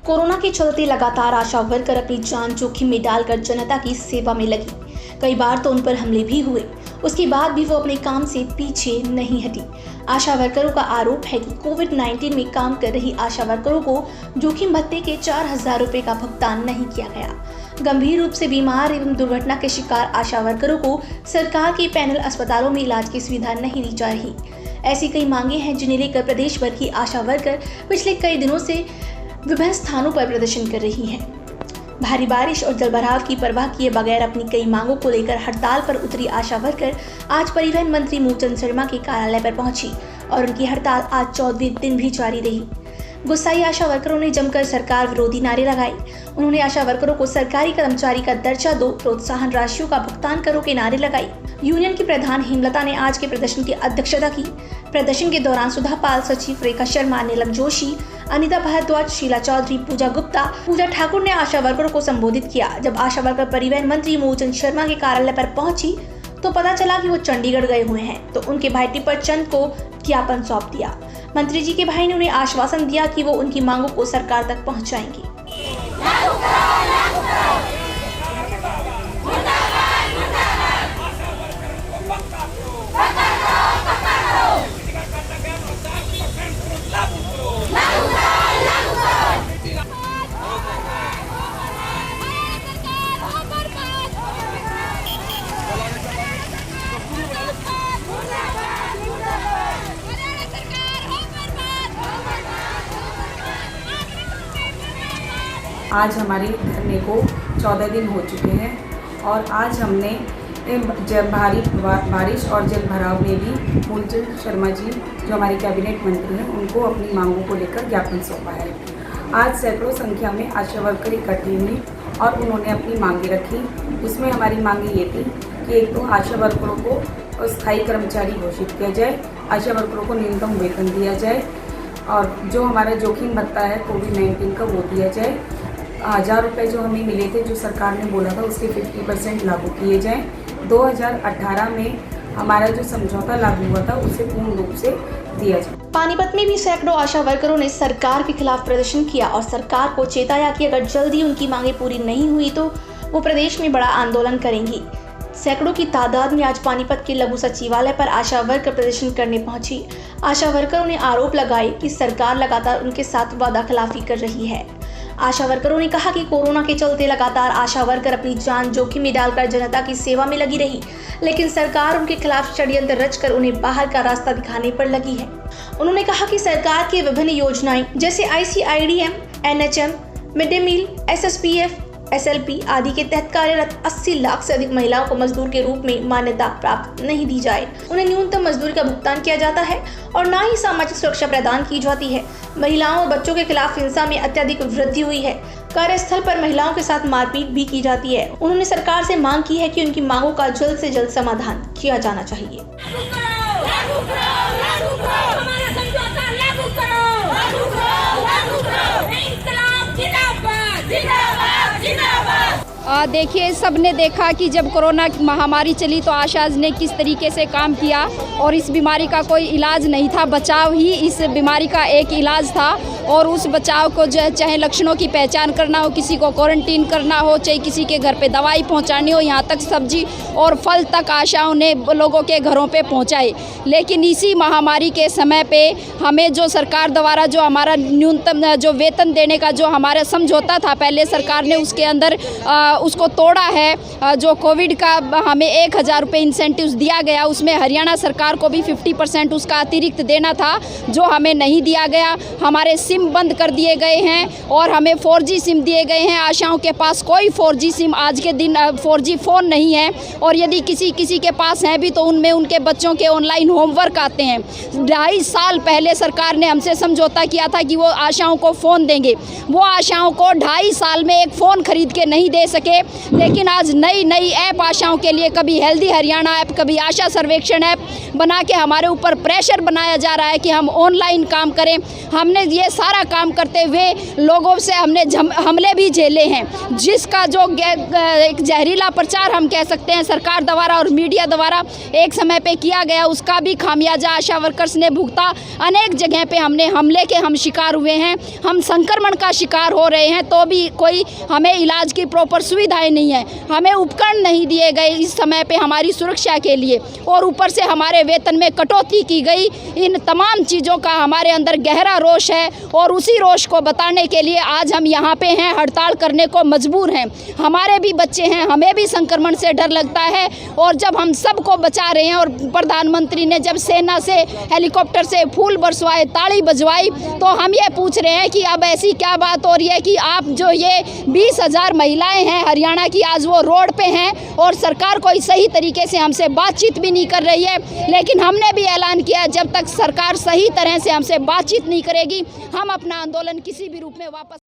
Corona के चलते लगातार आशा वर्कर अपनी जान जोखिम में डालकर जनता की सेवा में लगी। कई बार तो उन पर हमले भी हुए, उसके बाद भी वो अपने काम से पीछे नहीं हटी। आशा वर्करों का आरोप है कि कोविड-19 में काम कर रही आशा वर्करों को जोखिम भत्ते के 4000 रुपये का भुगतान नहीं किया गया। गंभीर रूप से बीमार एवं दुर्घटना के शिकार आशा वर्करों को सरकार के पैनल अस्पतालों में इलाज की सुविधा नहीं दी जा रही। ऐसी कई मांगे हैं जिन्हें लेकर प्रदेश भर की आशा वर्कर पिछले कई दिनों से विभिन्न स्थानों पर प्रदर्शन कर रही हैं। भारी बारिश और जलभराव की परवाह किए बगैर अपनी कई मांगों को लेकर हड़ताल पर उतरी आशा वर्कर आज परिवहन मंत्री मूलचंद शर्मा के कार्यालय पर पहुंची और उनकी हड़ताल आज 14वें दिन भी जारी रही। गुस्साई आशा वर्करों ने जमकर सरकार विरोधी नारे लगाए। उन्होंने आशा वर्करों को सरकारी कर्मचारी का दर्जा दो, प्रोत्साहन राशियों का भुगतान करो के नारे लगाए। यूनियन की प्रधान हेमलता ने आज के प्रदर्शन की अध्यक्षता की। प्रदर्शन के दौरान सुधा पाल, सचिव रेखा शर्मा, नीलम जोशी, अनिता भारद्वाज, शीला चौधरी, पूजा ठाकुर ने आशा वर्करों को संबोधित किया। जब आशा वर्कर परिवहन मंत्री मूलचंद शर्मा के कार्यालय पर पहुंची तो पता चला कि वो चंडीगढ़ गए हुए हैं, तो उनके भाई टिप्पर चंद को ज्ञापन सौंप दिया। मंत्री जी के भाई ने उन्हें आश्वासन दिया कि वो उनकी मांगों को सरकार तक पहुंचाएंगे। आज हमारे धरने को 14 दिन हो चुके हैं और आज हमने जब भारी बारिश और जलभराव में भी मूलचंद शर्मा जी जो हमारे कैबिनेट मंत्री हैं उनको अपनी मांगों को लेकर ज्ञापन सौंपा है। आज सैकड़ों संख्या में आशा वर्कर इकट्ठी हुई और उन्होंने अपनी मांगे रखी। उसमें हमारी मांगे ये थी कि एक तो आशा वर्करों को स्थायी कर्मचारी घोषित किया जाए, आशा वर्करों को न्यूनतम वेतन दिया जाए और जो हमारा जोखिम भत्ता है कोविड-19 का वो दिया जाए। 1000 रुपये जो हमें मिले थे, जो सरकार ने बोला था, उसके 50% लागू किए जाएं। 2018 में हमारा जो समझौता लागू हुआ था उसे पूर्ण रूप से दिया जाए। पानीपत में भी सैकड़ों आशा वर्करों ने सरकार के खिलाफ प्रदर्शन किया और सरकार को चेताया कि अगर जल्दी उनकी मांगे पूरी नहीं हुई तो वो प्रदेश में बड़ा आंदोलन करेंगी। सैकड़ों की तादाद में आज पानीपत के लघु सचिवालय पर आशा वर्कर प्रदर्शन करने पहुंची। आशा वर्करों ने आरोप लगाए कि सरकार लगातार उनके साथ वादाखिलाफी कर रही है। आशा वर्करों ने कहा कि कोरोना के चलते लगातार आशा वर्कर अपनी जान जोखिम में डालकर जनता की सेवा में लगी रही, लेकिन सरकार उनके खिलाफ षड्यंत्र रचकर उन्हें बाहर का रास्ता दिखाने पर लगी है। उन्होंने कहा कि सरकार की विभिन्न योजनाएं जैसे ICIDM, NHM, mid day meal, SSPF, SLP आदि के तहत कार्यरत 80 लाख से अधिक महिलाओं को मजदूर के रूप में मान्यता प्राप्त नहीं दी जाए। उन्हें न्यूनतम मजदूरी का भुगतान किया जाता है और न ही सामाजिक सुरक्षा प्रदान की जाती है। महिलाओं और बच्चों के खिलाफ हिंसा में अत्यधिक वृद्धि हुई है। कार्यस्थल पर महिलाओं के साथ मारपीट भी की जाती है। उन्होंने सरकार से मांग की है कि उनकी मांगों का जल्द से जल्द समाधान किया जाना चाहिए। देखिए, सबने देखा कि जब कोरोना महामारी चली तो आशाज ने किस तरीके से काम किया और इस बीमारी का कोई इलाज नहीं था, बचाव ही इस बीमारी का एक इलाज था। और उस बचाव को जो चाहे लक्षणों की पहचान करना हो, किसी को क्वारंटीन करना हो, चाहे किसी के घर पे दवाई पहुंचानी हो, यहाँ तक सब्जी और फल तक आशाओं ने लोगों के घरों पे पहुंचाई। लेकिन इसी महामारी के समय पे हमें जो सरकार द्वारा जो हमारा न्यूनतम जो वेतन देने का जो हमारा समझौता था, पहले सरकार ने उसके अंदर उसको तोड़ा है। जो कोविड का हमें 1000 रुपये इंसेंटिव्स दिया गया, उसमें हरियाणा सरकार को भी 50% उसका अतिरिक्त देना था, जो हमें नहीं दिया गया। हमारे सिम बंद कर दिए गए हैं और हमें 4G सिम दिए गए हैं। आशाओं के पास कोई 4G सिम आज के दिन 4G फ़ोन नहीं है और यदि किसी के पास है भी तो उनमें उनके बच्चों के ऑनलाइन होमवर्क आते हैं। 2.5 साल पहले सरकार ने हमसे समझौता किया था कि वो आशाओं को फ़ोन देंगे। वो आशाओं को 2.5 साल में एक फ़ोन खरीद के नहीं दे सके। लेकिन आज नई ऐप आशाओं के लिए, कभी हेल्दी हरियाणा ऐप, कभी आशा सर्वेक्षण ऐप बना के हमारे ऊपर प्रेशर बनाया जा रहा है कि हम ऑनलाइन काम करें। हमने ये सारा काम करते हुए लोगों से हमने हमले भी झेले हैं, जिसका जो एक जहरीला प्रचार हम कह सकते हैं सरकार द्वारा और मीडिया द्वारा एक समय पे किया गया, उसका भी खामियाजा आशा वर्कर्स ने भुगता। अनेक जगह पे हमने हमले के हम शिकार हुए हैं, हम संक्रमण का शिकार हो रहे हैं, तो भी कोई हमें इलाज की प्रॉपर सुविधाएं नहीं है, हमें उपकरण नहीं दिए गए इस समय पे हमारी सुरक्षा के लिए, और ऊपर से हमारे वेतन में कटौती की गई। इन तमाम चीज़ों का हमारे अंदर गहरा रोष है और उसी रोष को बताने के लिए आज हम यहाँ पे हैं, हड़ताल करने को मजबूर हैं। हमारे भी बच्चे हैं, हमें भी संक्रमण से डर लगता है, और जब हम सबको बचा रहे हैं और प्रधानमंत्री ने जब सेना से हेलीकॉप्टर से फूल बरसवाए, ताली बजवाई, तो हम ये पूछ रहे हैं कि अब ऐसी क्या बात हो रही है कि आप जो ये 20,000 महिलाएं हैं हरियाणा की, आज वो रोड पे हैं और सरकार कोई सही तरीके से हमसे बातचीत भी नहीं कर रही है। लेकिन हमने भी ऐलान किया जब तक सरकार सही तरह से हमसे बातचीत नहीं करेगी, हम अपना आंदोलन किसी भी रूप में वापस